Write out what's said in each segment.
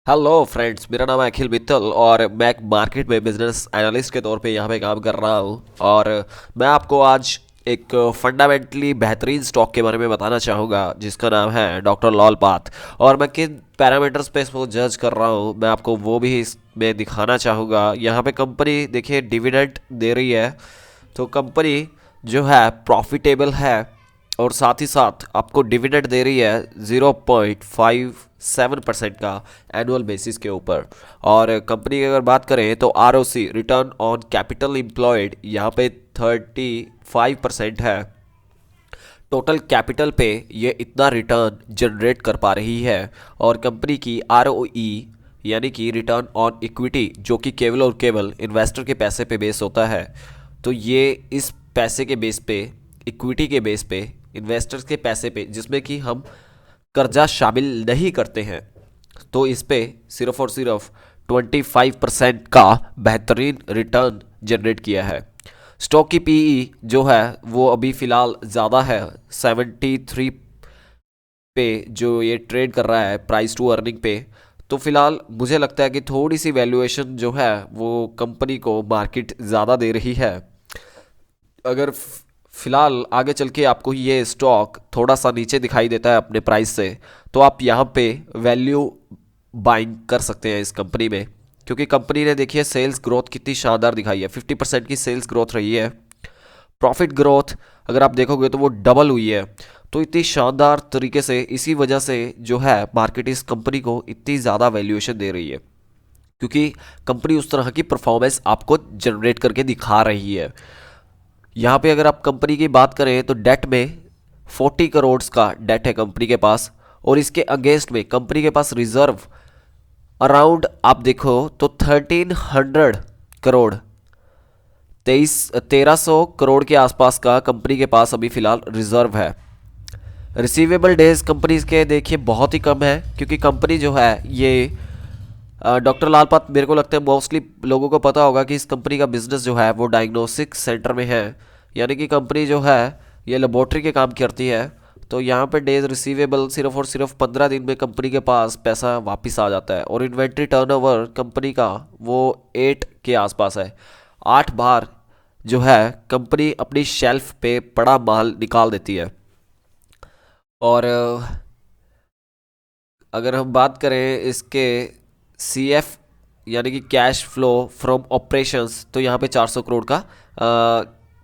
Hello friends, मेरा नाम है अखिल मित्तल और मैं एक मार्केट में बिजनेस एनालिस्ट के तौर पे यहाँ पे काम कर रहा हूँ। और मैं आपको आज एक फंडामेंटली बेहतरीन स्टॉक के बारे में बताना चाहूँगा जिसका नाम है डॉक्टर लॉल पाथ। और मैं किन पैरामीटर्स पे इसको जज कर रहा हूँ मैं आपको वो भी इसमें दिखाना चाहूँगा। यहाँ पे कंपनी देखिए डिविडेंड दे रही है, तो कंपनी जो है प्रॉफिटेबल है और साथ ही साथ आपको डिविडेंड दे रही है 0.57% का एनुअल बेसिस के ऊपर। और कंपनी की अगर बात करें तो ROC return on capital employed यहाँ पे 35% है। टोटल कैपिटल पे ये इतना रिटर्न जनरेट कर पा रही है। और कंपनी की आरओई यानी कि रिटर्न ऑन इक्विटी जो कि केवल और केवल इन्वेस्टर के पैसे पे बेस होता है, तो ये इस पैसे के बेस पे, इक्विटी के बेस पे, इन्वेस्टर्स के पैसे पे जिसमें कि हम कर्जा शामिल नहीं करते हैं, तो इस पे सिर्फ और सिर्फ 25% का बेहतरीन रिटर्न जनरेट किया है। स्टॉक की पीई जो है वो अभी फ़िलहाल ज़्यादा है, 73 पे जो ये ट्रेड कर रहा है प्राइस टू अर्निंग पे। तो फिलहाल मुझे लगता है कि थोड़ी सी वैल्यूएशन जो है वो कंपनी को मार्केट ज़्यादा दे रही है। अगर फिलहाल आगे चल के आपको ये स्टॉक थोड़ा सा नीचे दिखाई देता है अपने प्राइस से, तो आप यहाँ पे वैल्यू बाइंग कर सकते हैं इस कंपनी में, क्योंकि कंपनी ने देखिए सेल्स ग्रोथ कितनी शानदार दिखाई है। 50% की सेल्स ग्रोथ रही है। प्रॉफिट ग्रोथ अगर आप देखोगे तो वो डबल हुई है। तो इतनी शानदार तरीके से इसी वजह से जो है मार्केट इस कंपनी को इतनी ज़्यादा वैल्यूएशन दे रही है, क्योंकि कंपनी उस तरह की परफॉर्मेंस आपको जनरेट करके दिखा रही है। यहाँ पे अगर आप कंपनी की बात करें तो डेट में 40 करोड़ का डेट है कंपनी के पास, और इसके अगेंस्ट में कंपनी के पास रिजर्व अराउंड आप देखो तो 1300 करोड़, 1300 करोड़ के आसपास का कंपनी के पास अभी फ़िलहाल रिजर्व है। रिसीवेबल डेज कंपनी के देखिए बहुत ही कम है, क्योंकि कंपनी जो है ये डॉक्टर लाल पाथ, मेरे को लगता है मोस्टली लोगों को पता होगा कि इस कंपनी का बिजनेस जो है वो डायग्नोस्टिक सेंटर में है, यानी कि कंपनी जो है ये लेबोरेटरी के काम करती है। तो यहाँ पे डेज रिसीवेबल सिर्फ और सिर्फ 15 दिन में कंपनी के पास पैसा वापस आ जाता है। और इन्वेंट्री टर्नओवर कंपनी का वो 8 के आसपास है। 8 बार जो है कंपनी अपनी शेल्फ पे पड़ा माल निकाल देती है। और अगर हम बात करें इसके सीएफ यानी कि कैश फ्लो फ्रॉम ऑपरेशंस, तो यहाँ पे 400 करोड़ का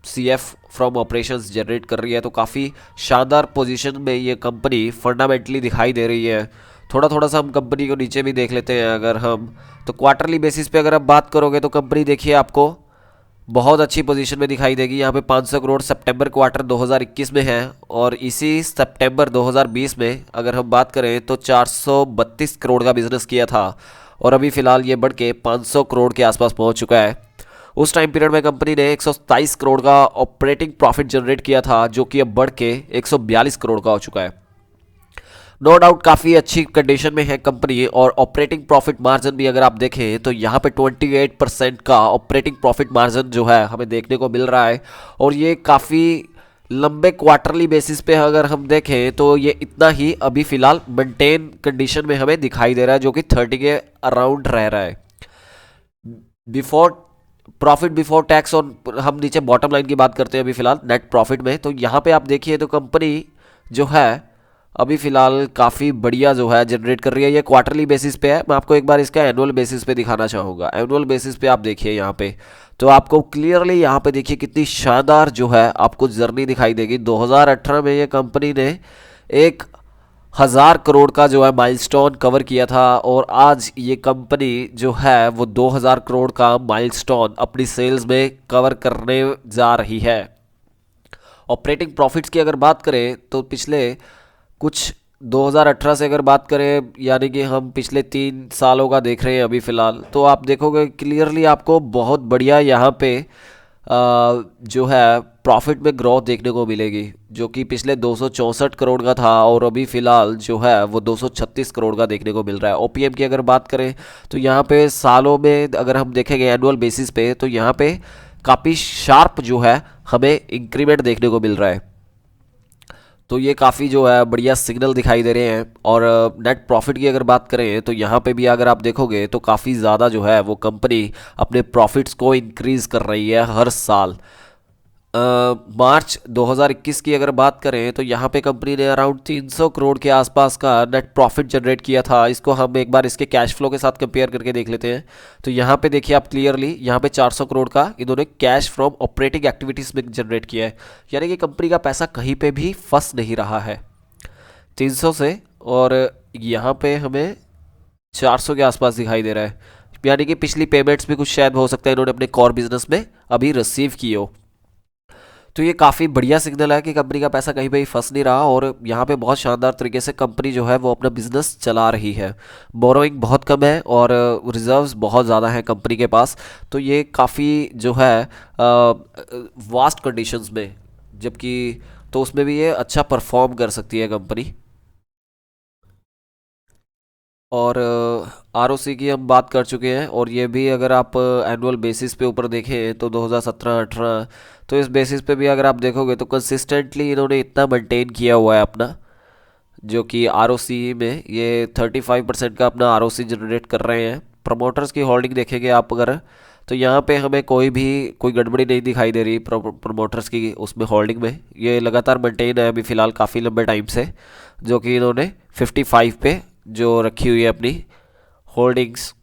सीएफ फ्रॉम ऑपरेशंस जनरेट कर रही है। तो काफ़ी शानदार पोजीशन में ये कंपनी फंडामेंटली दिखाई दे रही है। थोड़ा थोड़ा सा हम कंपनी को नीचे भी देख लेते हैं अगर हम, तो क्वार्टरली बेसिस पे अगर आप बात करोगे तो कंपनी देखिए आपको बहुत अच्छी पोजीशन में दिखाई देगी। यहाँ पे 500 करोड़ सितंबर क्वार्टर 2021 में है, और इसी सितंबर 2020 में अगर हम बात करें तो 432 करोड़ का बिजनेस किया था, और अभी फ़िलहाल ये बढ़ के 500 करोड़ के आसपास पहुँच चुका है। उस टाइम पीरियड में कंपनी ने 127 करोड़ का ऑपरेटिंग प्रॉफिट जनरेट किया था, जो कि अब बढ़ के 142 करोड़ का हो चुका है। नो डाउट काफ़ी अच्छी कंडीशन में है कंपनी। और ऑपरेटिंग प्रॉफिट मार्जिन भी अगर आप देखें तो यहाँ पे 28% का ऑपरेटिंग प्रॉफिट मार्जिन जो है हमें देखने को मिल रहा है। और ये काफ़ी लंबे क्वार्टरली बेसिस पे अगर हम देखें तो ये इतना ही अभी फ़िलहाल मेंटेन कंडीशन में हमें दिखाई दे रहा है, जो कि 30 के अराउंड रह रहा है बिफोर प्रॉफिट बिफोर टैक्स। और हम नीचे बॉटम लाइन की बात करते हैं अभी फ़िलहाल नेट प्रॉफिट में, तो यहाँ पे आप देखिए तो कंपनी जो है अभी फ़िलहाल काफ़ी बढ़िया जो है जनरेट कर रही है। ये क्वार्टरली बेसिस पे है। मैं आपको एक बार इसका एनुअल बेसिस पे दिखाना चाहूँगा। एनुअल बेसिस पे आप देखिए यहाँ पे, तो आपको क्लियरली यहाँ पे देखिए कितनी शानदार जो है आपको जर्नी दिखाई देगी। 2018 में ये कंपनी ने 1,000 करोड़ का जो है माइलस्टोन कवर किया था, और आज ये कंपनी जो है वो 2,000 करोड़ का माइलस्टोन अपनी सेल्स में कवर करने जा रही है। ऑपरेटिंग प्रॉफिट्स की अगर बात करें तो पिछले कुछ 2018 से अगर बात करें, यानी कि हम पिछले 3 सालों का देख रहे हैं अभी फ़िलहाल, तो आप देखोगे क्लियरली आपको बहुत बढ़िया यहाँ पे जो है प्रॉफिट में ग्रोथ देखने को मिलेगी, जो कि पिछले 264 करोड़ का था और अभी फ़िलहाल जो है वो 236 करोड़ का देखने को मिल रहा है। ओपीएम की अगर बात करें तो यहाँ पे सालों में अगर हम देखेंगे एनुअल बेसिस पे, तो यहाँ पे काफ़ी शार्प जो है हमें इंक्रीमेंट देखने को मिल रहा है। तो ये काफ़ी जो है बढ़िया सिग्नल दिखाई दे रहे हैं। और नेट प्रॉफिट की अगर बात करें तो यहाँ पे भी अगर आप देखोगे तो काफ़ी ज़्यादा जो है वो कंपनी अपने प्रॉफिट्स को इंक्रीज़ कर रही है हर साल। मार्च 2021 की अगर बात करें तो यहाँ पे कंपनी ने अराउंड 300 करोड़ के आसपास का नेट प्रॉफिट जनरेट किया था। इसको हम एक बार इसके कैश फ्लो के साथ कंपेयर करके देख लेते हैं। तो यहाँ पे देखिए आप क्लियरली, यहाँ पे 400 करोड़ का इन्होंने कैश फ्रॉम ऑपरेटिंग एक्टिविटीज़ में जनरेट किया है। यानी कि कंपनी का पैसा कहीं पे भी फंस नहीं रहा है 300 से। और यहाँ पे हमें 400 के आसपास दिखाई दे रहा है, यानी कि पिछली पेमेंट्स भी कुछ शायद हो सकता है इन्होंने अपने कोर बिजनेस में अभी रिसीव की हो। तो ये काफ़ी बढ़िया सिग्नल है कि कंपनी का पैसा कहीं पे भी फंस नहीं रहा और यहाँ पे बहुत शानदार तरीके से कंपनी जो है वो अपना बिजनेस चला रही है। बोरोइंग बहुत कम है और रिजर्व्स बहुत ज़्यादा हैं कंपनी के पास। तो ये काफ़ी जो है वास्ट कंडीशंस में, जबकि तो उसमें भी ये अच्छा परफॉर्म कर सकती है कंपनी। और आरओसी की हम बात कर चुके हैं और ये भी अगर आप एनुअल बेसिस पे ऊपर देखें तो 2017-18, तो इस बेसिस पे भी अगर आप देखोगे तो कंसिस्टेंटली इन्होंने इतना मेंटेन किया हुआ है अपना, जो कि आरओसी में ये 35% का अपना आरओसी जनरेट कर रहे हैं। प्रमोटर्स की होल्डिंग देखेंगे आप अगर, तो यहाँ पे हमें कोई गड़बड़ी नहीं दिखाई दे रही प्रमोटर्स की उसमें होल्डिंग में। ये लगातार मेंटेन है अभी फ़िलहाल काफ़ी लंबे टाइम से, जो कि इन्होंने 55 पे जो रखी हुई है अपनी होल्डिंग्स।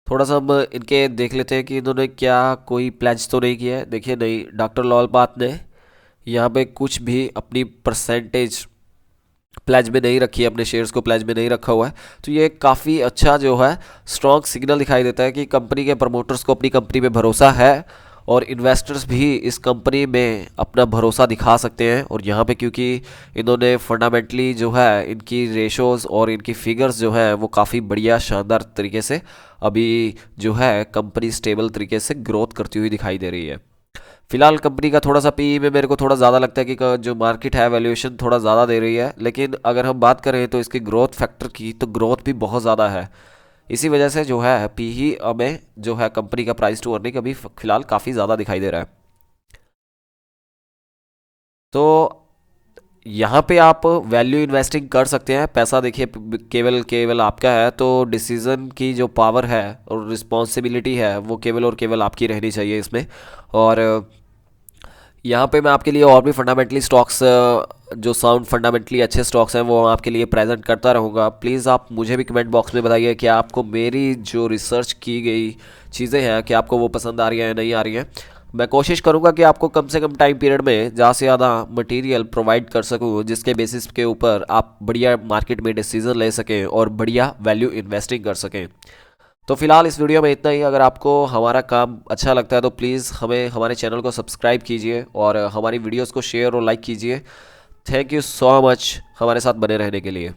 थोड़ा सा हम इनके देख लेते हैं कि इन्होंने क्या कोई प्लेज तो नहीं किया है। देखिए नहीं, डॉक्टर लॉल पाथ ने यहाँ पे कुछ भी अपनी परसेंटेज प्लेज में नहीं रखी है, अपने शेयर्स को प्लेज में नहीं रखा हुआ है। तो ये काफ़ी अच्छा जो है स्ट्रॉन्ग सिग्नल दिखाई देता है कि कंपनी के प्रमोटर्स को अपनी कंपनी पे भरोसा है और इन्वेस्टर्स भी इस कंपनी में अपना भरोसा दिखा सकते हैं। और यहाँ पे क्योंकि इन्होंने फंडामेंटली जो है इनकी रेशोज़ और इनकी फिगर्स जो है वो काफ़ी बढ़िया शानदार तरीके से अभी जो है कंपनी स्टेबल तरीके से ग्रोथ करती हुई दिखाई दे रही है। फिलहाल कंपनी का थोड़ा सा पीई में मेरे को थोड़ा ज़्यादा लगता है कि जो मार्केट है वैल्यूएशन थोड़ा ज़्यादा दे रही है, लेकिन अगर हम बात करें तो इसकी ग्रोथ फैक्टर की तो ग्रोथ भी बहुत ज़्यादा है। इसी वजह से जो है पीई में जो है कंपनी का प्राइस टू अर्निंग अभी फिलहाल काफ़ी ज़्यादा दिखाई दे रहा है। तो यहाँ पे आप वैल्यू इन्वेस्टिंग कर सकते हैं। पैसा देखिए केवल केवल आपका है, तो डिसीज़न की जो पावर है और रिस्पॉन्सिबिलिटी है वो केवल और केवल आपकी रहनी चाहिए इसमें। और यहाँ पे मैं आपके लिए और भी फंडामेंटली स्टॉक्स, जो साउंड फंडामेंटली अच्छे स्टॉक्स हैं वो आपके लिए प्रेजेंट करता रहूँगा। प्लीज़ आप मुझे भी कमेंट बॉक्स में बताइए कि आपको मेरी जो रिसर्च की गई चीज़ें हैं कि आपको वो पसंद आ रही हैं या नहीं आ रही हैं। मैं कोशिश करूँगा कि आपको कम से कम टाइम पीरियड में ज़्यादा से ज़्यादा मटेरियल प्रोवाइड कर सकूँ, जिसके बेसिस के ऊपर आप बढ़िया मार्केट में डिसीजन ले सकें और बढ़िया वैल्यू इन्वेस्टिंग कर सकें। तो फिलहाल इस वीडियो में इतना ही। अगर आपको हमारा काम अच्छा लगता है तो प्लीज़ हमें हमारे चैनल को सब्सक्राइब कीजिए और हमारी वीडियोस को शेयर और लाइक कीजिए। थैंक यू सो मच हमारे साथ बने रहने के लिए।